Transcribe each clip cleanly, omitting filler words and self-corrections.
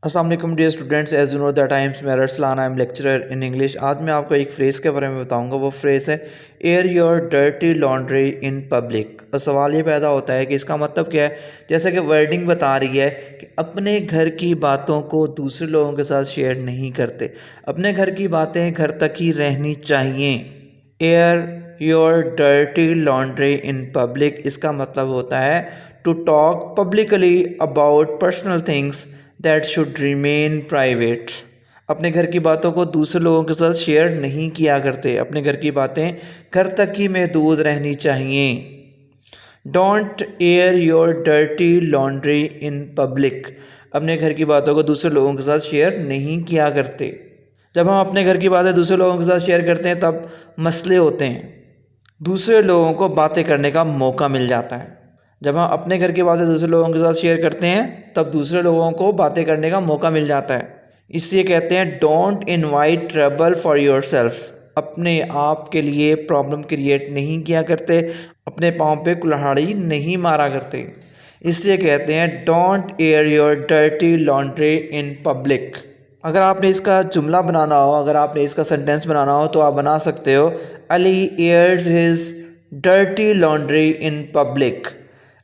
अस्सलाम वालेकुम dear students, as you know that I am Mehar Arsalan, I am lecturer in English. आज मैं आपको एक फ़्रेज़ के बारे में बताऊंगा। वो फ्रेज़ है air your dirty laundry in public. और सवाल ये पैदा होता है कि इसका मतलब क्या है। जैसे कि वर्डिंग बता रही है कि अपने घर की बातों को दूसरे लोगों के साथ शेयर नहीं करते, अपने घर की बातें घर तक ही रहनी चाहिए। Air your dirty laundry in public, इसका मतलब होता है to talk publicly about personal things that should remain private. अपने घर की बातों को दूसरे लोगों के साथ शेयर नहीं किया करते, अपने घर की बातें घर तक ही महदूद रहनी चाहिए। Don't air your dirty laundry in public, अपने घर की बातों को दूसरे लोगों के साथ शेयर नहीं किया करते। जब हम अपने घर की बातें दूसरे लोगों के साथ शेयर करते हैं तब मसले होते हैं, दूसरे लोगों को बातें करने का मौका मिल जाता है। जब हम अपने घर की बातें दूसरे लोगों के साथ शेयर करते हैं तब दूसरे लोगों को बातें करने का मौका मिल जाता है। इसलिए कहते हैं don't invite trouble for yourself, अपने आप के लिए प्रॉब्लम क्रिएट नहीं किया करते, अपने पाँव पे कुल्हाड़ी नहीं मारा करते। इसलिए कहते हैं don't air your dirty laundry in public. अगर आपने इसका जुमला बनाना हो, अगर आपने इसका सेंटेंस बनाना हो तो आप बना सकते हो Ali airs his dirty laundry in public.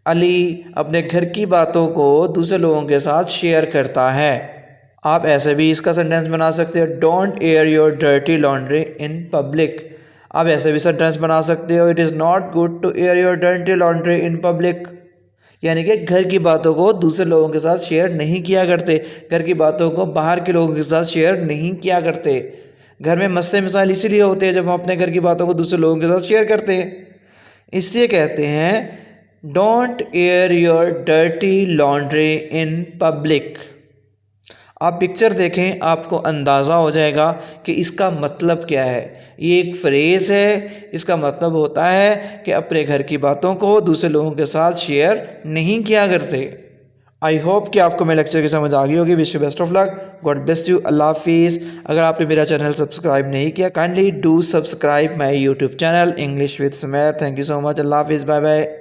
Ali अपने घर की बातों को दूसरे लोगों के साथ शेयर करता है। आप ऐसे भी इसका सेंटेंस बना सकते हो don't air your dirty laundry in public. आप ऐसे भी सेंटेंस बना सकते हो it is not good to air your dirty laundry in public, यानी कि घर की बातों को दूसरे लोगों के साथ शेयर नहीं किया करते, घर की बातों को बाहर के लोगों के साथ शेयर नहीं किया करते। घर में मसले मसाइल इसीलिए होते हैं जब हम अपने घर की बातों को दूसरे लोगों के साथ शेयर करते हैं। इसलिए कहते हैं don't air your dirty laundry in public. आप पिक्चर देखें, आपको अंदाज़ा हो जाएगा कि इसका मतलब क्या है। ये एक फ्रेज़ है, इसका मतलब होता है कि अपने घर की बातों को दूसरे लोगों के साथ शेयर नहीं किया करते। आई होप कि आपको मेरे लेक्चर की समझ आ गई होगी। Wish you best of luck, God bless you, अल्लाह हाफिज़। अगर आपने मेरा चैनल सब्सक्राइब नहीं किया, kindly do subscribe my YouTube channel English with Sumer. Thank you so much, अल्लाह हाफिज़, बाय बाय।